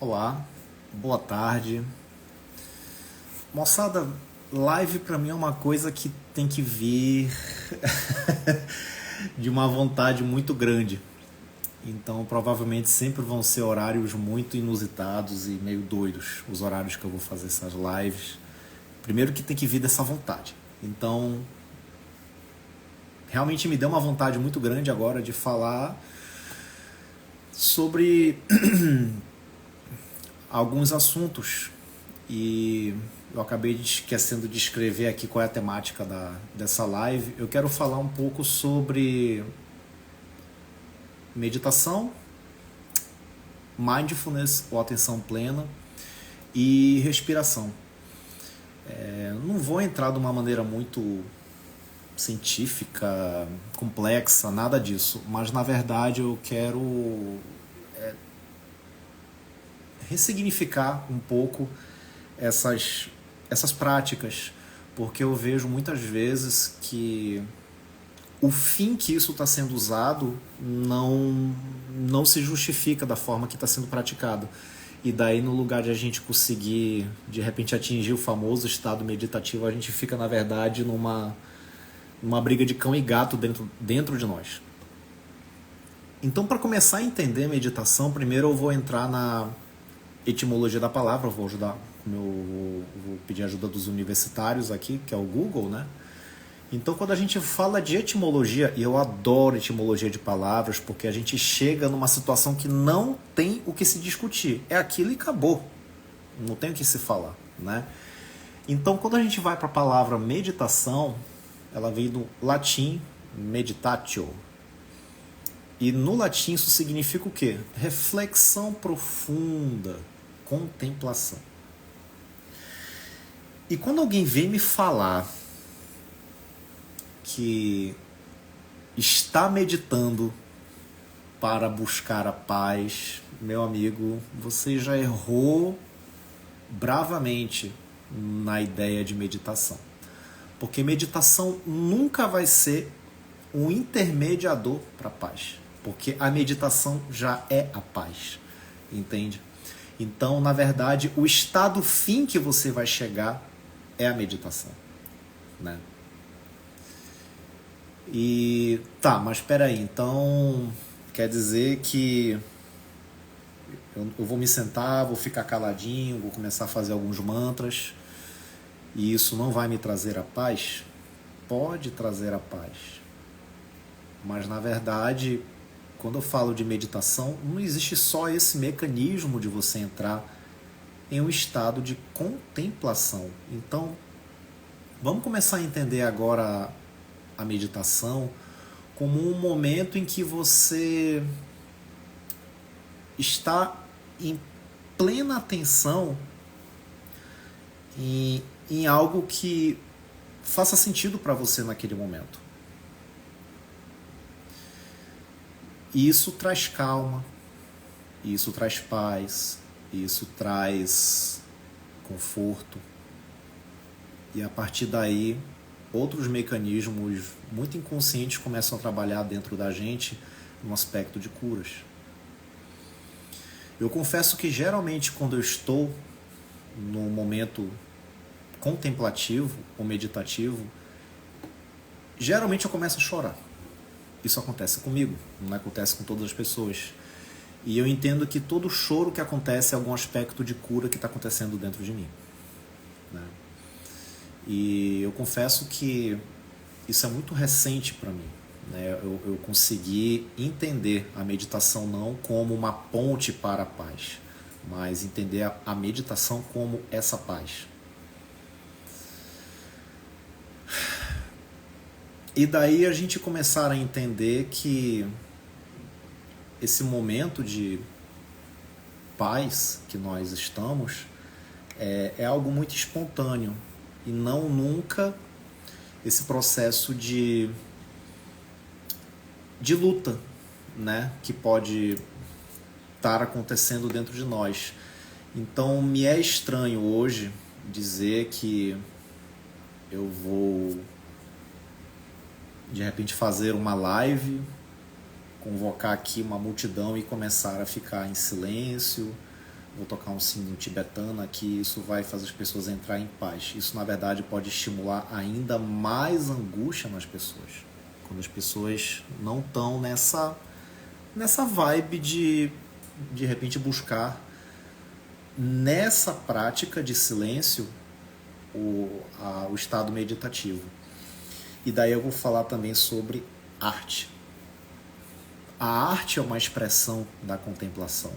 Olá, boa tarde. Moçada, live pra mim é uma coisa que tem que vir de uma vontade muito grande. Então, provavelmente sempre vão ser horários muito inusitados e meio doidos os horários que eu vou fazer essas lives. Primeiro que tem que vir dessa vontade. Então, realmente me deu uma vontade muito grande agora de falar sobre alguns assuntos e eu acabei esquecendo de escrever aqui qual é a temática dessa live. Eu quero falar um pouco sobre meditação, mindfulness ou atenção plena e respiração. Não vou entrar de uma maneira muito científica, complexa, nada disso, mas na verdade eu quero ressignificar um pouco essas práticas, porque eu vejo muitas vezes que o fim que isso está sendo usado não se justifica da forma que está sendo praticado. E daí, no lugar de a gente conseguir, de repente, atingir o famoso estado meditativo, a gente fica, na verdade, numa briga de cão e gato dentro de nós. Então, para começar a entender meditação, primeiro eu vou entrar na etimologia da palavra, eu vou pedir ajuda dos universitários aqui, que é o Google, né? Então, quando a gente fala de etimologia, e eu adoro etimologia de palavras, porque a gente chega numa situação que não tem o que se discutir. É aquilo e acabou. Não tem o que se falar, né? Então, quando a gente vai para a palavra meditação, ela vem do latim meditatio. E no latim isso significa o quê? Reflexão profunda, contemplação. E quando alguém vem me falar que está meditando para buscar a paz, meu amigo, você já errou bravamente na ideia de meditação. Porque meditação nunca vai ser um intermediador para a paz. Porque a meditação já é a paz. Entende? Então, na verdade, o estado fim que você vai chegar é a meditação, né? E tá, mas espera aí, então quer dizer que eu vou me sentar, vou ficar caladinho, vou começar a fazer alguns mantras e isso não vai me trazer a paz? Pode trazer a paz, mas na verdade, quando eu falo de meditação, não existe só esse mecanismo de você entrar em um estado de contemplação. Então, vamos começar a entender agora a meditação como um momento em que você está em plena atenção em algo que faça sentido para você naquele momento. E isso traz calma, isso traz paz, isso traz conforto. E a partir daí, outros mecanismos muito inconscientes começam a trabalhar dentro da gente no aspecto de curas. Eu confesso que geralmente quando eu estou num momento contemplativo ou meditativo, geralmente eu começo a chorar. Isso acontece comigo, não acontece com todas as pessoas. E eu entendo que todo choro que acontece é algum aspecto de cura que está acontecendo dentro de mim, né? E eu confesso que isso é muito recente para mim, né? Eu consegui entender a meditação não como uma ponte para a paz, mas entender a meditação como essa paz. E daí a gente começar a entender que esse momento de paz que nós estamos é algo muito espontâneo e não nunca esse processo de luta, né, que pode estar acontecendo dentro de nós. Então me é estranho hoje dizer que eu vou de repente fazer uma live, convocar aqui uma multidão e começar a ficar em silêncio, vou tocar um sininho tibetano aqui, isso vai fazer as pessoas entrar em paz. Isso, na verdade, pode estimular ainda mais angústia nas pessoas. Quando as pessoas não estão nessa vibe de repente, buscar nessa prática de silêncio o estado meditativo. E daí eu vou falar também sobre arte. A arte é uma expressão da contemplação.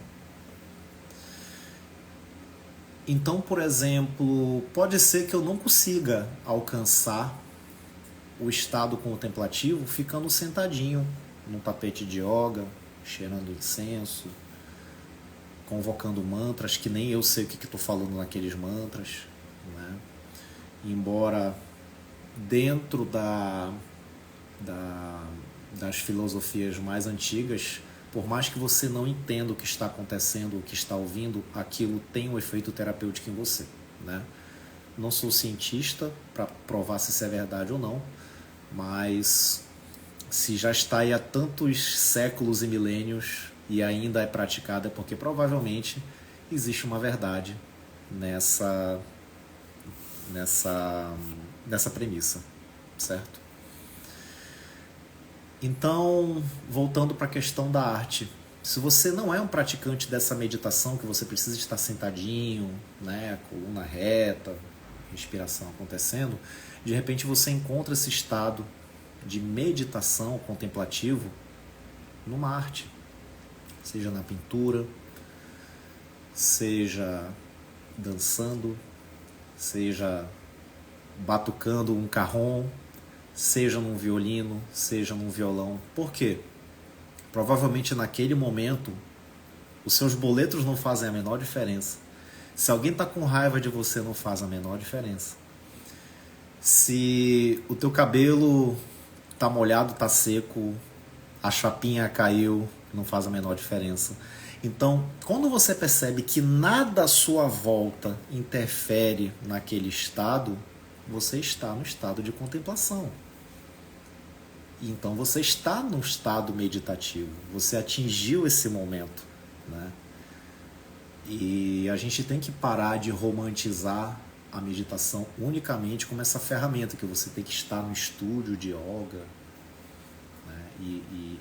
Então, por exemplo, pode ser que eu não consiga alcançar o estado contemplativo ficando sentadinho num tapete de yoga, cheirando incenso, convocando mantras, que nem eu sei o que estou falando naqueles mantras, né? Embora dentro das filosofias mais antigas, por mais que você não entenda o que está acontecendo, o que está ouvindo, aquilo tem um efeito terapêutico em você, né? Não sou cientista para provar se isso é verdade ou não, mas se já está aí há tantos séculos e milênios e ainda é praticado, é porque provavelmente existe uma verdade nessa premissa, certo? Então, voltando para a questão da arte, se você não é um praticante dessa meditação, que você precisa estar sentadinho, né, coluna reta, respiração acontecendo, de repente você encontra esse estado de meditação contemplativo numa arte, seja na pintura, seja dançando, seja batucando um carrom, seja num violino, seja num violão. Por quê? Provavelmente naquele momento os seus boletos não fazem a menor diferença. Se alguém está com raiva de você, não faz a menor diferença. Se o teu cabelo está molhado, está seco, a chapinha caiu, não faz a menor diferença. Então, quando você percebe que nada à sua volta interfere naquele estado, você está no estado de contemplação. Então você está no estado meditativo, você atingiu esse momento, né? E a gente tem que parar de romantizar a meditação unicamente como essa ferramenta que você tem que estar no estúdio de yoga, né?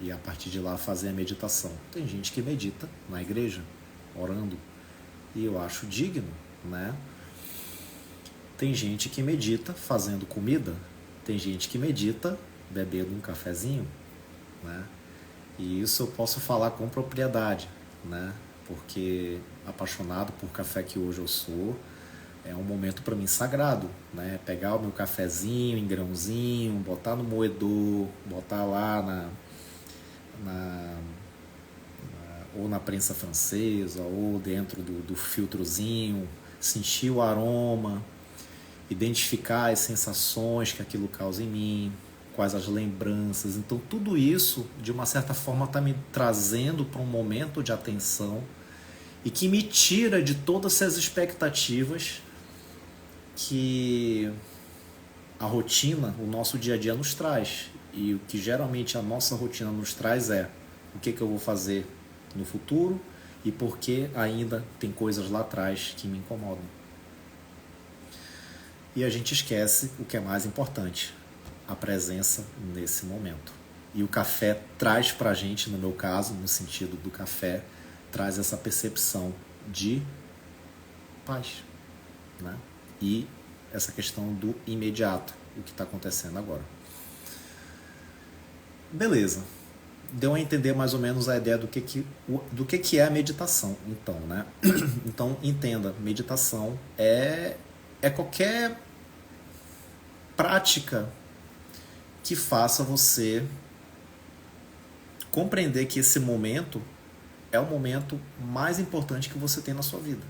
E a partir de lá fazer a meditação. Tem gente que medita na igreja, orando, e eu acho digno, né? Tem gente que medita fazendo comida, tem gente que medita bebendo um cafezinho, né? E isso eu posso falar com propriedade, né? Porque apaixonado por café que hoje eu sou, é um momento para mim sagrado, né? Pegar o meu cafezinho em grãozinho, botar no moedor, botar lá ou na prensa francesa, ou dentro do filtrozinho, sentir o aroma, identificar as sensações que aquilo causa em mim, quais as lembranças. Então tudo isso, de uma certa forma, está me trazendo para um momento de atenção e que me tira de todas essas expectativas que a rotina, o nosso dia a dia nos traz. E o que geralmente a nossa rotina nos traz é o que eu vou fazer no futuro e por que ainda tem coisas lá atrás que me incomodam. E a gente esquece o que é mais importante, a presença nesse momento. E o café traz pra gente, no meu caso, no sentido do café, traz essa percepção de paz, né? E essa questão do imediato, o que está acontecendo agora. Beleza. Deu a entender mais ou menos a ideia do que é a meditação, então, né? Então, entenda, meditação é qualquer prática que faça você compreender que esse momento é o momento mais importante que você tem na sua vida.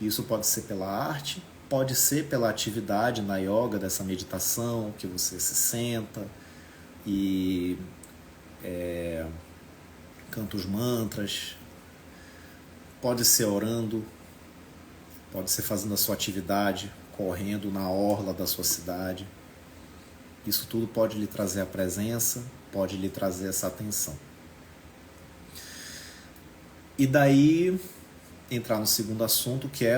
Isso pode ser pela arte, pode ser pela atividade na yoga, dessa meditação, que você se senta e canta os mantras, pode ser orando, pode ser fazendo a sua atividade, correndo na orla da sua cidade. Isso tudo pode lhe trazer a presença, pode lhe trazer essa atenção. E daí entrar no segundo assunto, que é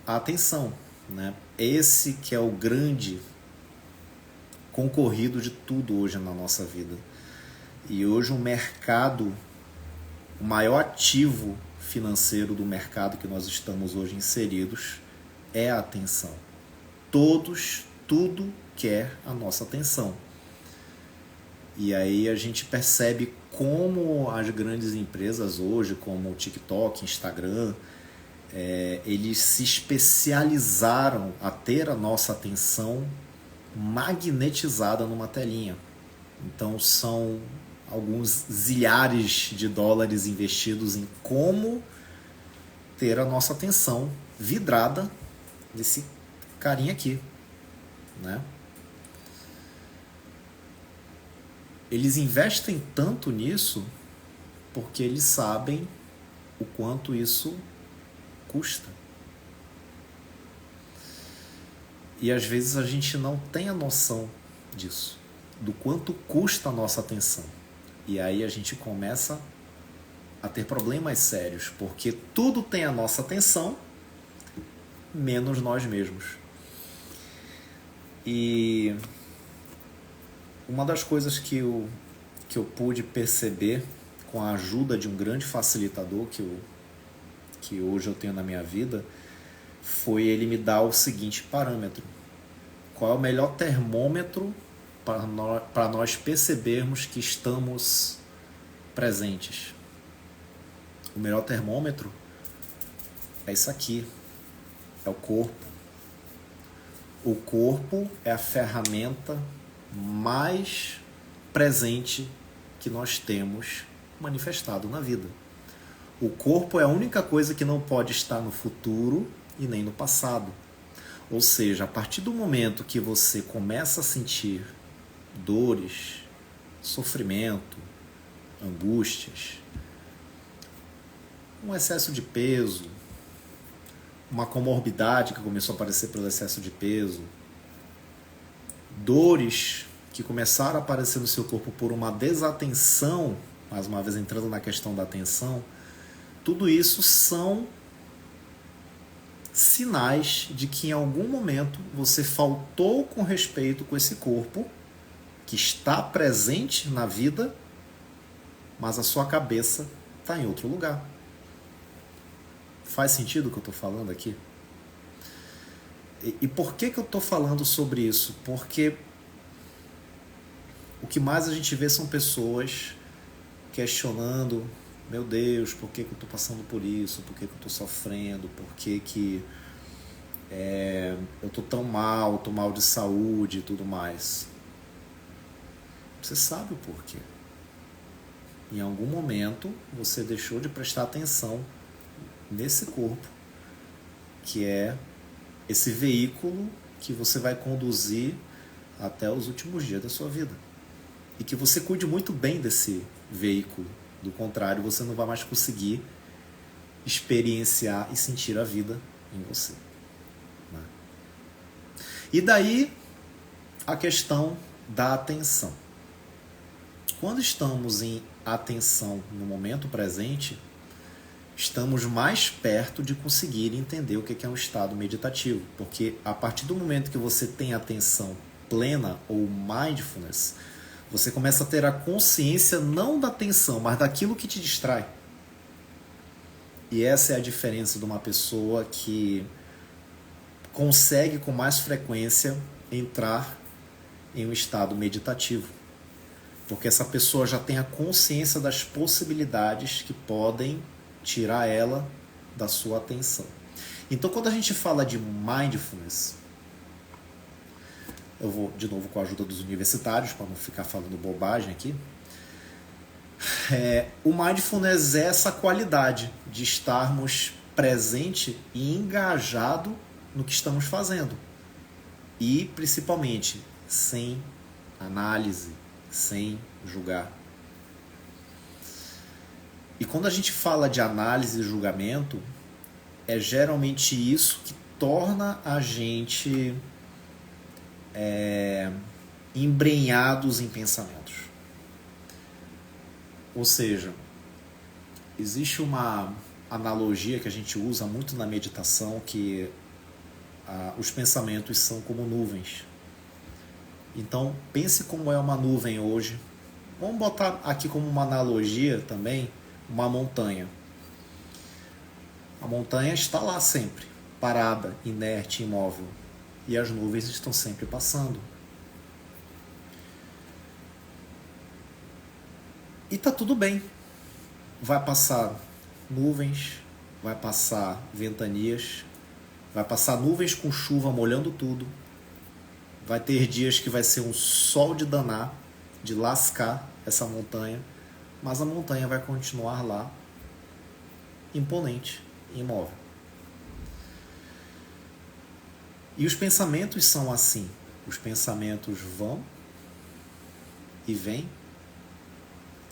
a atenção, né? Esse que é o grande concorrido de tudo hoje na nossa vida. E hoje o mercado, o maior ativo financeiro do mercado que nós estamos hoje inseridos é a atenção. Tudo quer a nossa atenção. E aí a gente percebe como as grandes empresas hoje, como o TikTok, Instagram, eles se especializaram a ter a nossa atenção magnetizada numa telinha. Então são alguns zilhares de dólares investidos em como ter a nossa atenção vidrada nesse carinha aqui, né? Eles investem tanto nisso porque eles sabem o quanto isso custa. E às vezes a gente não tem a noção disso, do quanto custa a nossa atenção. E aí a gente começa a ter problemas sérios, porque tudo tem a nossa atenção, menos nós mesmos. E uma das coisas que eu pude perceber com a ajuda de um grande facilitador que hoje eu tenho na minha vida, foi ele me dar o seguinte parâmetro. Qual é o melhor termômetro para nós percebermos que estamos presentes? O melhor termômetro é isso aqui, é o corpo. O corpo é a ferramenta mais presente que nós temos manifestado na vida. O corpo é a única coisa que não pode estar no futuro e nem no passado. Ou seja, a partir do momento que você começa a sentir dores, sofrimento, angústias, um excesso de peso, uma comorbidade que começou a aparecer pelo excesso de peso, dores que começaram a aparecer no seu corpo por uma desatenção, mais uma vez entrando na questão da atenção, tudo isso são sinais de que em algum momento você faltou com respeito com esse corpo que está presente na vida, mas a sua cabeça está em outro lugar. Faz sentido o que eu estou falando aqui? E por que eu estou falando sobre isso? Porque o que mais a gente vê são pessoas questionando: meu Deus, por que eu estou passando por isso? Por que eu estou sofrendo? Por que eu estou mal de saúde e tudo mais? Você sabe o porquê. Em algum momento você deixou de prestar atenção nesse corpo, que é esse veículo que você vai conduzir até os últimos dias da sua vida. E que você cuide muito bem desse veículo. Do contrário, você não vai mais conseguir experienciar e sentir a vida em você. Né? E daí a questão da atenção. Quando estamos em atenção no momento presente, estamos mais perto de conseguir entender o que é um estado meditativo. Porque a partir do momento que você tem atenção plena ou mindfulness, você começa a ter a consciência não da atenção, mas daquilo que te distrai. E essa é a diferença de uma pessoa que consegue com mais frequência entrar em um estado meditativo. Porque essa pessoa já tem a consciência das possibilidades que podem tirar ela da sua atenção. Então, quando a gente fala de mindfulness, eu vou de novo com a ajuda dos universitários, para não ficar falando bobagem aqui. O mindfulness é essa qualidade de estarmos presente e engajado no que estamos fazendo. E, principalmente, sem análise, sem julgar. E quando a gente fala de análise e julgamento, é geralmente isso que torna a gente embrenhados em pensamentos. Ou seja, existe uma analogia que a gente usa muito na meditação, que os pensamentos são como nuvens. Então, pense como é uma nuvem hoje. Vamos botar aqui como uma analogia também uma montanha. A montanha está lá sempre, parada, inerte, imóvel. E as nuvens estão sempre passando. E tá tudo bem. Vai passar nuvens, vai passar ventanias, vai passar nuvens com chuva molhando tudo. Vai ter dias que vai ser um sol de danar, de lascar essa montanha, mas a montanha vai continuar lá, imponente, imóvel. E os pensamentos são assim. Os pensamentos vão e vêm,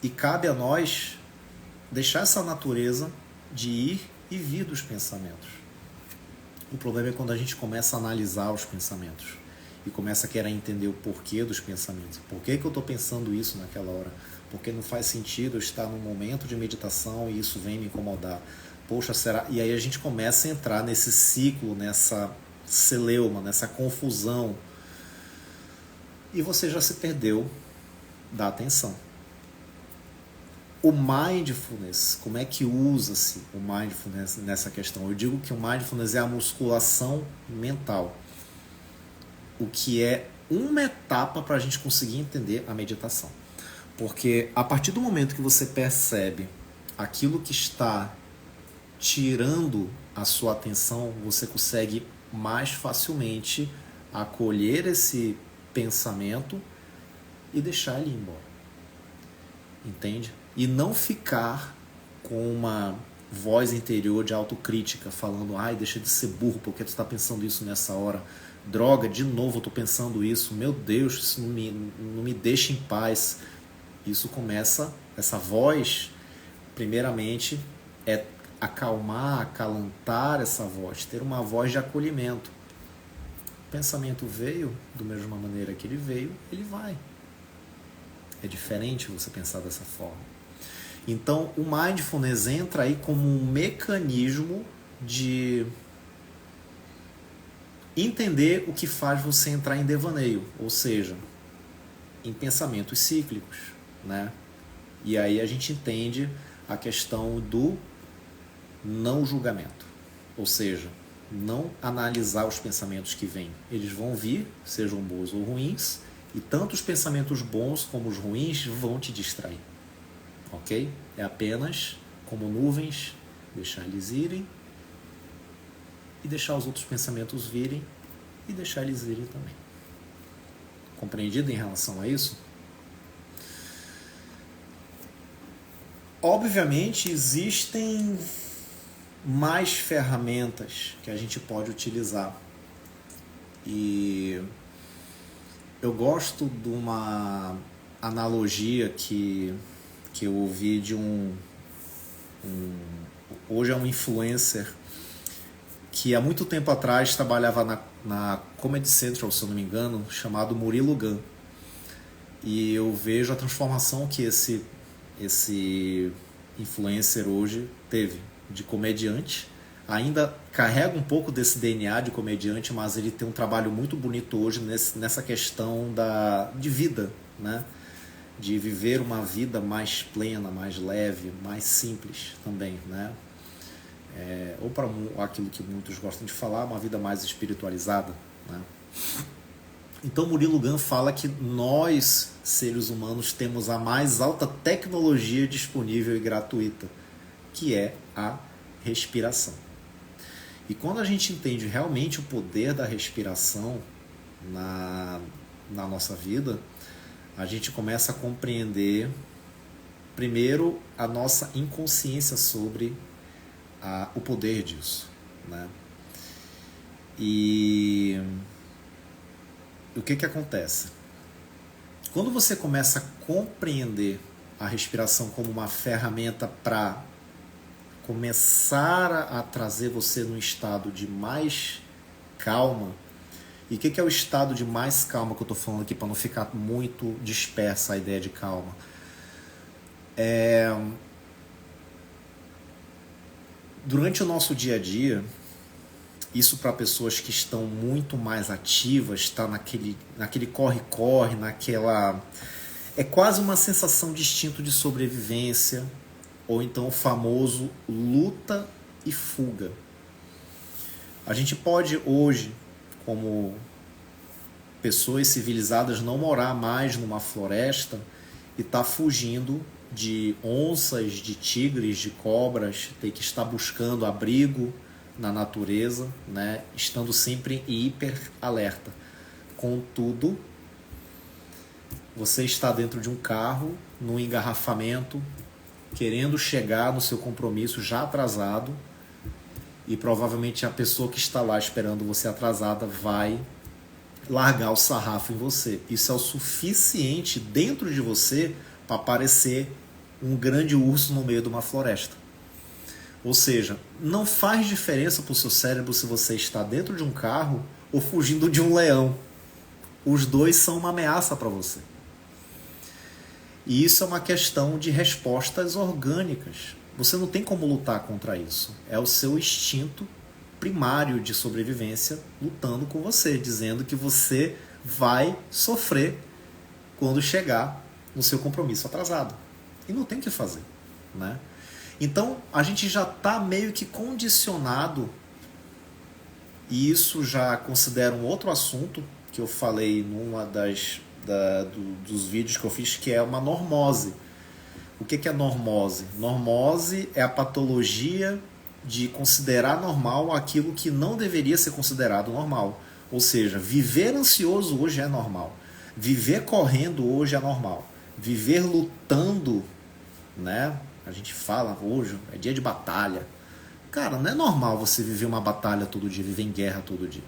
e cabe a nós deixar essa natureza de ir e vir dos pensamentos. O problema é quando a gente começa a analisar os pensamentos e começa a querer entender o porquê dos pensamentos. Por que eu estou pensando isso naquela hora? Porque não faz sentido eu estar num momento de meditação e isso vem me incomodar. Poxa, será? E aí a gente começa a entrar nesse ciclo, nessa celeuma, nessa confusão. E você já se perdeu da atenção. O mindfulness, como é que usa-se o mindfulness nessa questão? Eu digo que o mindfulness é a musculação mental, o que é uma etapa para a gente conseguir entender a meditação. Porque a partir do momento que você percebe aquilo que está tirando a sua atenção, você consegue mais facilmente acolher esse pensamento e deixar ele ir embora. Entende? E não ficar com uma voz interior de autocrítica falando, ai, deixa de ser burro, porque tu está pensando isso nessa hora. Droga, de novo eu tô pensando isso. Meu Deus, isso não me deixa em paz. Isso começa, essa voz, primeiramente, é acalmar, acalantar essa voz, ter uma voz de acolhimento. O pensamento veio, da mesma maneira que ele veio, ele vai. É diferente você pensar dessa forma. Então, o mindfulness entra aí como um mecanismo de entender o que faz você entrar em devaneio, ou seja, em pensamentos cíclicos, né? E aí a gente entende a questão do não julgamento, ou seja, não analisar os pensamentos que vêm. Eles vão vir, sejam bons ou ruins, e tanto os pensamentos bons como os ruins vão te distrair. Ok? É apenas como nuvens, deixar eles irem e deixar os outros pensamentos virem e deixar eles irem também. Compreendido em relação a isso? Obviamente existem mais ferramentas que a gente pode utilizar. E eu gosto de uma analogia que eu ouvi de hoje é um influencer que há muito tempo atrás trabalhava na Comedy Central, se eu não me engano, chamado Murilo Gun. E eu vejo a transformação que esse influencer hoje teve de comediante. Ainda carrega um pouco desse DNA de comediante, mas ele tem um trabalho muito bonito hoje nessa questão de vida, né? De viver uma vida mais plena, mais leve, mais simples também, né? Ou para aquilo que muitos gostam de falar, uma vida mais espiritualizada, né? Então Murilo Gun fala que nós, seres humanos, temos a mais alta tecnologia disponível e gratuita, que é a respiração. E quando a gente entende realmente o poder da respiração na nossa vida, a gente começa a compreender, primeiro, a nossa inconsciência sobre o poder disso, né? E o que acontece? Quando você começa a compreender a respiração como uma ferramenta para começar a trazer você num estado de mais calma. E o que é o estado de mais calma que eu estou falando aqui, para não ficar muito dispersa a ideia de calma? Durante o nosso dia a dia, isso para pessoas que estão muito mais ativas, está naquele corre-corre, naquela... É quase uma sensação de instinto de sobrevivência, ou então o famoso luta e fuga. A gente pode hoje, como pessoas civilizadas, não morar mais numa floresta e estar fugindo de onças, de tigres, de cobras, ter que estar buscando abrigo na natureza, né? Estando sempre em hiper alerta. Contudo, você está dentro de um carro, num engarrafamento, querendo chegar no seu compromisso já atrasado, e provavelmente a pessoa que está lá esperando você atrasada vai largar o sarrafo em você. Isso é o suficiente dentro de você para parecer um grande urso no meio de uma floresta. Ou seja, não faz diferença para o seu cérebro se você está dentro de um carro ou fugindo de um leão. Os dois são uma ameaça para você. E isso é uma questão de respostas orgânicas. Você não tem como lutar contra isso. É o seu instinto primário de sobrevivência lutando com você, dizendo que você vai sofrer quando chegar no seu compromisso atrasado. E não tem o que fazer, né? Então, a gente já está meio que condicionado, e isso já considero um outro assunto que eu falei numa dos vídeos que eu fiz, que é uma normose. O que é normose? Normose é a patologia de considerar normal aquilo que não deveria ser considerado normal. Ou seja, viver ansioso hoje é normal. Viver correndo hoje é normal. Viver lutando, né? A gente fala hoje, é dia de batalha. Cara, não é normal você viver uma batalha todo dia, viver em guerra todo dia.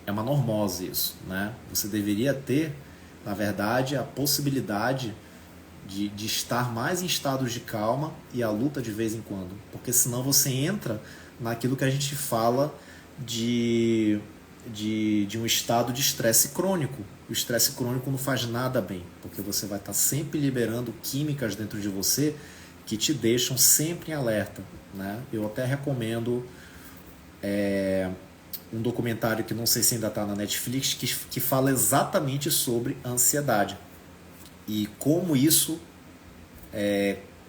É uma normose isso, né? Você deveria ter, na verdade, a possibilidade de estar mais em estados de calma e a luta de vez em quando. Porque senão você entra naquilo que a gente fala de um estado de estresse crônico. O estresse crônico não faz nada bem, porque você vai estar sempre liberando químicas dentro de você que te deixam sempre em alerta, né? Eu até recomendo um documentário que não sei se ainda está na Netflix, que fala exatamente sobre a ansiedade e como isso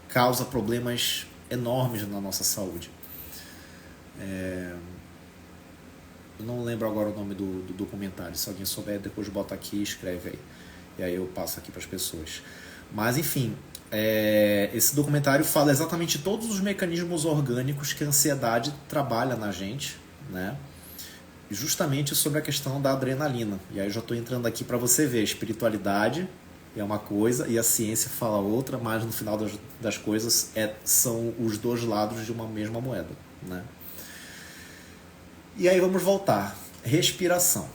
causa problemas enormes na nossa saúde. Eu não lembro agora o nome do documentário. Se alguém souber, depois bota aqui e escreve aí. E aí eu passo aqui para as pessoas. Mas enfim, esse documentário fala exatamente todos os mecanismos orgânicos que a ansiedade trabalha na gente, né? Justamente sobre a questão da adrenalina. E aí eu já estou entrando aqui para você ver. A espiritualidade é uma coisa e a ciência fala outra, mas no final das coisas são os dois lados de uma mesma moeda, né? E aí vamos voltar. Respiração.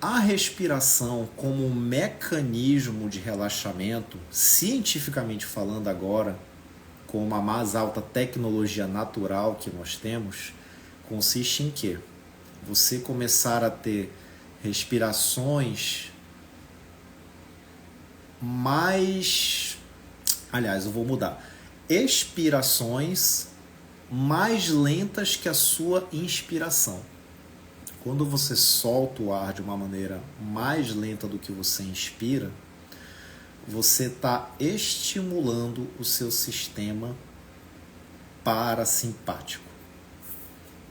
A respiração como um mecanismo de relaxamento, cientificamente falando agora, com uma mais alta tecnologia natural que nós temos, consiste em quê? Você começar a ter respirações mais... Aliás, eu vou mudar. Expirações mais lentas que a sua inspiração. Quando você solta o ar de uma maneira mais lenta do que você inspira, você está estimulando o seu sistema parasimpático.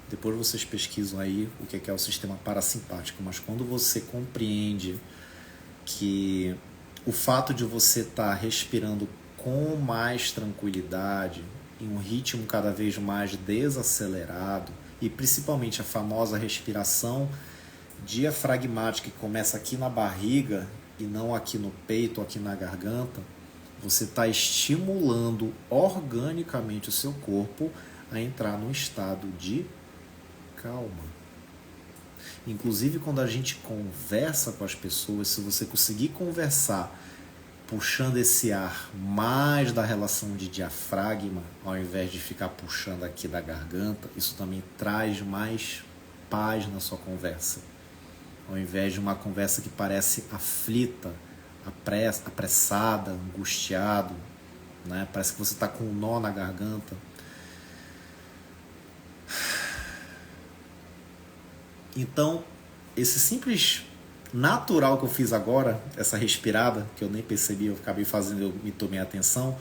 Depois vocês pesquisam aí o que é o sistema parasimpático, mas quando você compreende que o fato de você estar respirando com mais tranquilidade, em um ritmo cada vez mais desacelerado, e principalmente a famosa respiração diafragmática que começa aqui na barriga e não aqui no peito, aqui na garganta, você está estimulando organicamente o seu corpo a entrar num estado de calma. Inclusive quando a gente conversa com as pessoas, se você conseguir conversar puxando esse ar mais da relação de diafragma, ao invés de ficar puxando aqui da garganta, isso também traz mais paz na sua conversa. Ao invés de uma conversa que parece aflita, apressada, angustiado, né? Parece que você está com um nó na garganta. Então, esse simples natural que eu fiz agora, essa respirada, que eu nem percebi, eu acabei fazendo, eu me tomei atenção,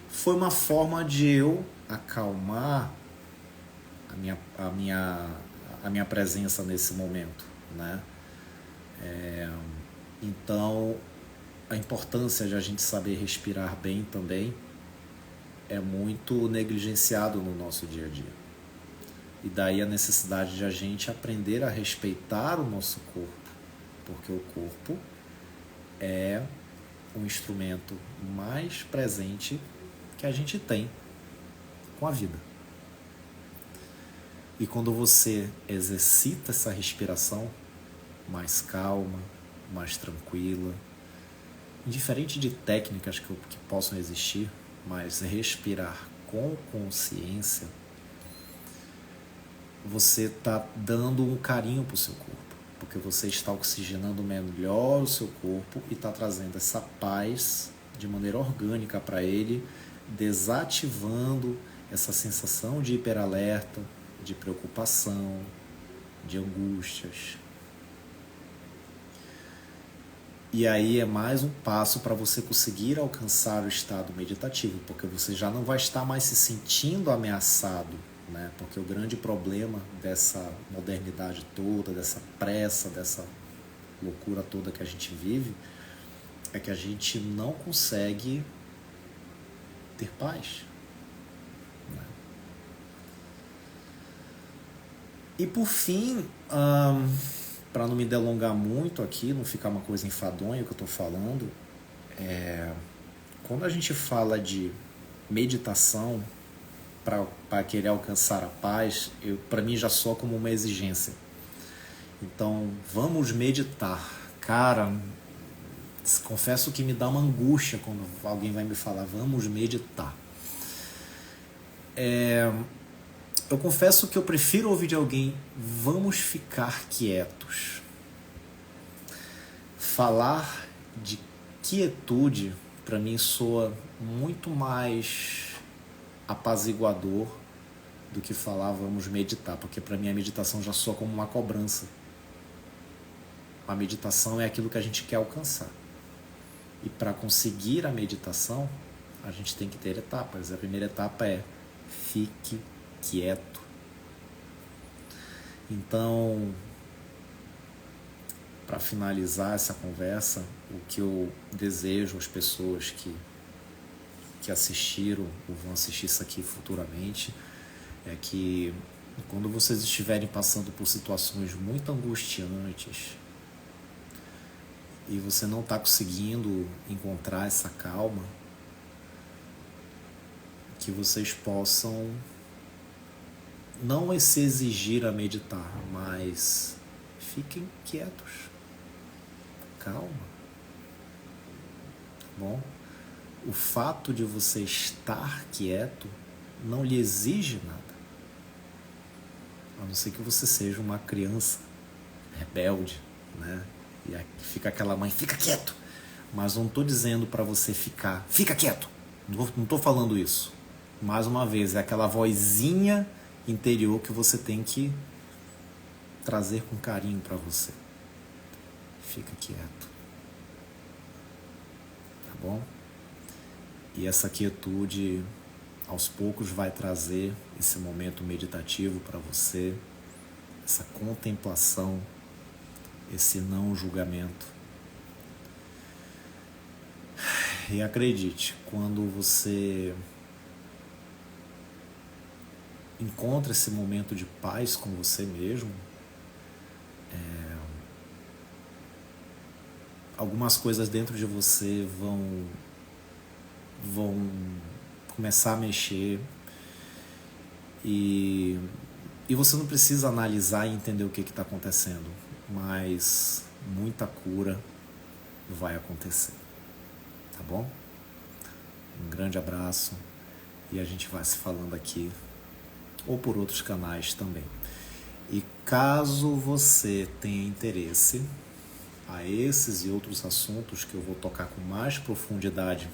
foi uma forma de eu acalmar a minha presença nesse momento, né? Então, a importância de a gente saber respirar bem também é muito negligenciado no nosso dia a dia. E daí a necessidade de a gente aprender a respeitar o nosso corpo, porque o corpo é o instrumento mais presente que a gente tem com a vida. E quando você exercita essa respiração mais calma, mais tranquila, indiferente de técnicas que possam existir, mas respirar com consciência, você está dando um carinho para o seu corpo, porque você está oxigenando melhor o seu corpo e está trazendo essa paz de maneira orgânica para ele, desativando essa sensação de hiperalerta, de preocupação, de angústias. E aí é mais um passo para você conseguir alcançar o estado meditativo, porque você já não vai estar mais se sentindo ameaçado, né? Porque o grande problema dessa modernidade toda, dessa pressa, dessa loucura toda que a gente vive, é que a gente não consegue ter paz. Né? E por fim, para não me delongar muito aqui, não ficar uma coisa enfadonha que eu estou falando, quando a gente fala de meditação para querer alcançar a paz, para mim já soa como uma exigência. Então, vamos meditar. Cara, confesso que me dá uma angústia quando alguém vai me falar, vamos meditar. Eu confesso que eu prefiro ouvir de alguém, vamos ficar quietos. Falar de quietude, para mim, soa muito mais apaziguador do que falar vamos meditar, porque para mim a meditação já soa como uma cobrança. A meditação é aquilo que a gente quer alcançar. E para conseguir a meditação, a gente tem que ter etapas. A primeira etapa é fique quieto. Então, para finalizar essa conversa, o que eu desejo às pessoas que assistiram ou vão assistir isso aqui futuramente é que quando vocês estiverem passando por situações muito angustiantes e você não está conseguindo encontrar essa calma, que vocês possam não se exigir a meditar, mas fiquem quietos, calma, tá bom? O fato de você estar quieto não lhe exige nada, a não ser que você seja uma criança rebelde, né? E aí fica aquela mãe, fica quieto, mas não estou dizendo para você fica quieto, não estou falando isso. Mais uma vez, é aquela vozinha interior que você tem que trazer com carinho para você. Fica quieto. Tá bom? E essa quietude, aos poucos, vai trazer esse momento meditativo para você, essa contemplação, esse não julgamento. E acredite, quando você encontra esse momento de paz com você mesmo, algumas coisas dentro de você vão começar a mexer e você não precisa analisar e entender o que está acontecendo, mas muita cura vai acontecer, tá bom? Um grande abraço e a gente vai se falando aqui ou por outros canais também. E caso você tenha interesse a esses e outros assuntos que eu vou tocar com mais profundidade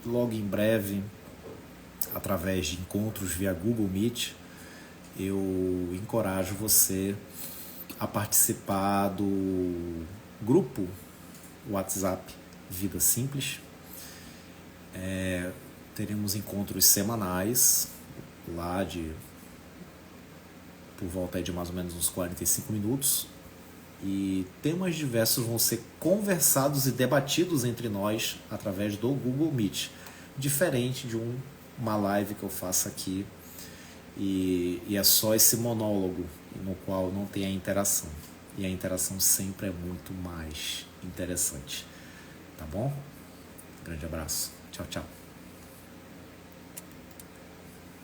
logo em breve, através de encontros via Google Meet, eu encorajo você a participar do grupo WhatsApp Vida Simples. Teremos encontros semanais lá por volta de mais ou menos uns 45 minutos, e temas diversos vão ser conversados e debatidos entre nós através do Google Meet, diferente de uma live que eu faço aqui, e é só esse monólogo no qual não tem a interação, e a interação sempre é muito mais interessante, tá bom? Grande abraço, tchau, tchau.